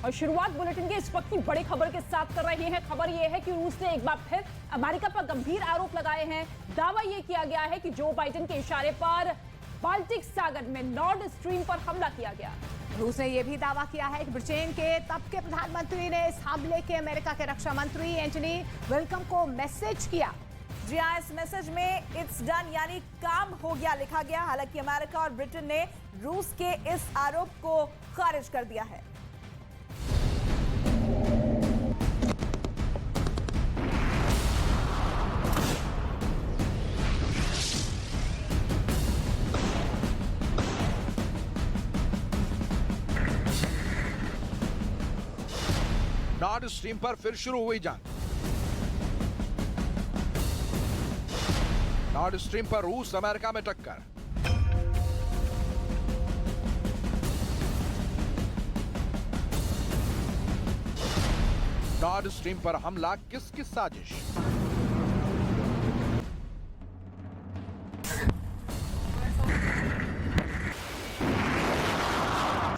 और शुरुआत बुलेटिन के इस वक्त की बड़ी खबर के साथ कर रहे हैं। खबर यह है कि रूस ने एक बार फिर अमेरिका पर गंभीर आरोप लगाए हैं। दावा यह किया गया है कि जो बाइडेन के इशारे पर बाल्टिक सागर में नॉर्ड स्ट्रीम पर हमला किया गया। रूस ने यह भी दावा किया है कि ब्रिटेन के तब के प्रधानमंत्री ने इस हमले के अमेरिका के रक्षा मंत्री एंटनी ब्लिंकन को मैसेज किया। जी हाँ, इस मैसेज में इट्स डन यानी काम हो गया लिखा गया। हालांकि अमेरिका और ब्रिटेन ने रूस के इस आरोप को खारिज कर दिया है। नॉर्ड स्ट्रीम पर फिर शुरू हुई जंग। नॉर्ड स्ट्रीम पर रूस अमेरिका में टक्कर। नॉर्ड स्ट्रीम पर हमला किसकी साजिश?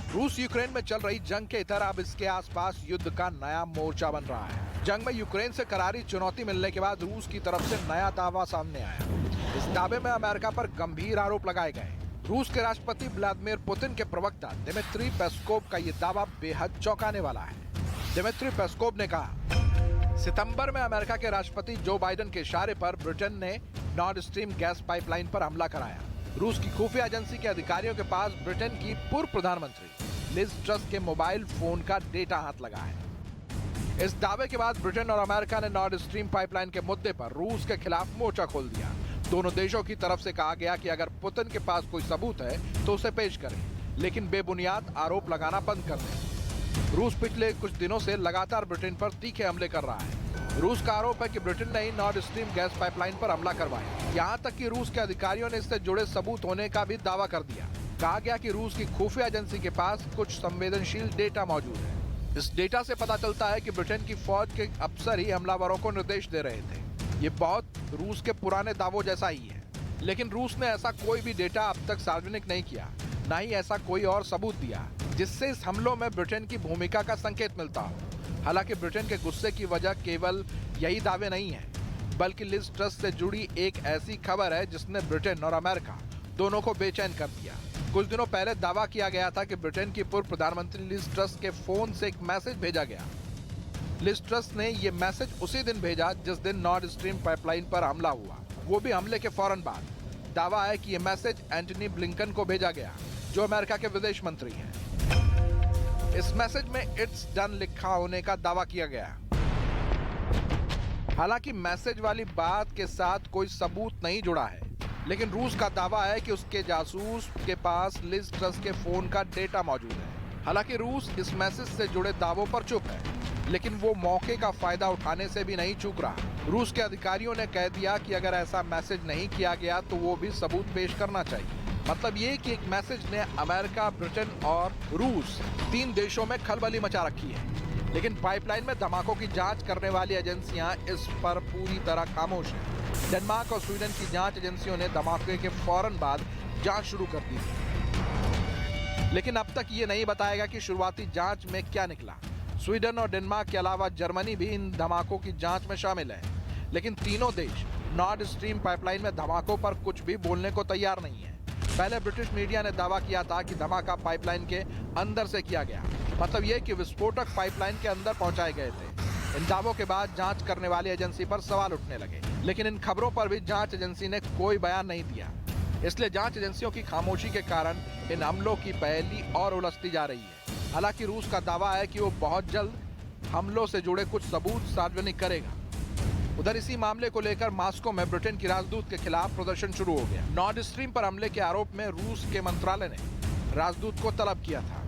रूस यूक्रेन में चल रही जंग के इधर अब इसके आसपास युद्ध का नया मोर्चा बन रहा है। जंग में यूक्रेन से करारी चुनौती मिलने के बाद रूस की तरफ से नया दावा सामने आया। इस दावे में अमेरिका पर गंभीर आरोप लगाए गए। रूस के राष्ट्रपति व्लादिमीर पुतिन के प्रवक्ता दिमित्री पेस्कोव का ये दावा बेहद चौंकाने वाला है। दिमित्री पेस्कोव ने कहा, सितंबर में अमेरिका के राष्ट्रपति जो बाइडेन के इशारे पर ब्रिटेन ने नॉर्ड स्ट्रीम गैस पाइपलाइन पर हमला कराया। रूस की खुफिया एजेंसी के अधिकारियों के पास ब्रिटेन की पूर्व प्रधानमंत्री लिज ट्रस के मोबाइल फोन का डेटा हाथ लगा है। इस दावे के बाद ब्रिटेन और अमेरिका ने नॉर्ड स्ट्रीम पाइपलाइन के मुद्दे पर रूस के खिलाफ मोर्चा खोल दिया। दोनों देशों की तरफ से कहा गया कि अगर पुतिन के पास कोई सबूत है तो उसे पेश करें, लेकिन बेबुनियाद आरोप लगाना बंद कर दें। रूस पिछले कुछ दिनों से लगातार ब्रिटेन पर तीखे हमले कर रहा है। रूस का आरोप है कि ब्रिटेन ने ही नॉर्ड स्ट्रीम गैस पाइपलाइन पर हमला करवाया। यहाँ तक कि रूस के अधिकारियों ने इससे जुड़े सबूत होने का भी दावा कर दिया। कहा गया कि रूस की खुफिया एजेंसी के पास कुछ संवेदनशील डेटा मौजूद है। इस डेटा से पता चलता है कि ब्रिटेन की फौज के अफसर ही हमलावरों को निर्देश दे रहे थे। ये बहुत रूस के पुराने दावों जैसा ही है, लेकिन रूस ने ऐसा कोई भी डेटा अब तक सार्वजनिक नहीं किया, न ही ऐसा कोई और सबूत दिया जिससे इस हमलों में ब्रिटेन की भूमिका का संकेत मिलता हो। हालांकि ब्रिटेन के गुस्से की वजह केवल यही दावे नहीं है, बल्कि लिज ट्रस से जुड़ी एक ऐसी खबर है जिसने ब्रिटेन और अमेरिका दोनों को बेचैन कर दिया। कुछ दिनों पहले दावा किया गया था कि ब्रिटेन की पूर्व प्रधानमंत्री लिज ट्रस के फोन से एक मैसेज भेजा गया। लिज ट्रस ने यह मैसेज उसी दिन भेजा जिस दिन नॉर्ड स्ट्रीम पाइपलाइन पर हमला हुआ, वो भी हमले के फौरन बाद। दावा है कि यह मैसेज एंटनी ब्लिंकन को भेजा गया, जो अमेरिका के विदेश मंत्री हैं। इस मैसेज में इट्स डन लिखा होने का दावा किया गया। हालांकि मैसेज वाली बात के साथ कोई सबूत नहीं जुड़ा है, लेकिन रूस का दावा है कि उसके जासूस के पास लिज ट्रस के फोन का डेटा मौजूद है। हालांकि रूस इस मैसेज से जुड़े दावों पर चुप है, लेकिन वो मौके का फायदा उठाने से भी नहीं चूक रहा। रूस के अधिकारियों ने कह दिया कि अगर ऐसा मैसेज नहीं किया गया तो वो भी सबूत पेश करना चाहिए। मतलब ये कि एक मैसेज ने अमेरिका, ब्रिटेन और रूस 3 देशों में खलबली मचा रखी है, लेकिन पाइपलाइन में धमाकों की जांच करने वाली एजेंसियां इस पर पूरी तरह खामोश हैं। डेनमार्क और स्वीडन की जांच एजेंसियों ने धमाके के फौरन बाद जांच शुरू कर दी थी, लेकिन अब तक ये नहीं बताएगा कि शुरुआती जांच में क्या निकला। स्वीडन और डेनमार्क के अलावा जर्मनी भी इन धमाकों की जांच में शामिल है, लेकिन तीनों देश नॉर्ड स्ट्रीम पाइपलाइन में धमाकों पर कुछ भी बोलने को तैयार नहीं है। पहले ब्रिटिश मीडिया ने दावा किया था कि धमाका पाइपलाइन के अंदर से किया गया, मतलब ये कि विस्फोटक पाइपलाइन के अंदर पहुंचाए गए थे। इन दावों के बाद जांच करने वाली एजेंसी पर सवाल उठने लगे, लेकिन इन खबरों पर भी जांच एजेंसी ने कोई बयान नहीं दिया। इसलिए जांच एजेंसियों की खामोशी के कारण इन हमलों की पहेली और उलझती जा रही है। हालांकि रूस का दावा है कि वो बहुत जल्द हमलों से जुड़े कुछ सबूत सार्वजनिक करेगा। उधर इसी मामले को लेकर मॉस्को में ब्रिटेन की राजदूत के खिलाफ प्रदर्शन शुरू हो गया। नॉर्ड स्ट्रीम पर हमले के आरोप में रूस के मंत्रालय ने राजदूत को तलब किया था।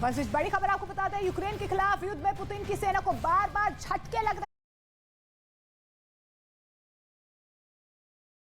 बस इस बड़ी खबर आपको बता दें, यूक्रेन के खिलाफ युद्ध में पुतिन की सेना को बार बार झटके लग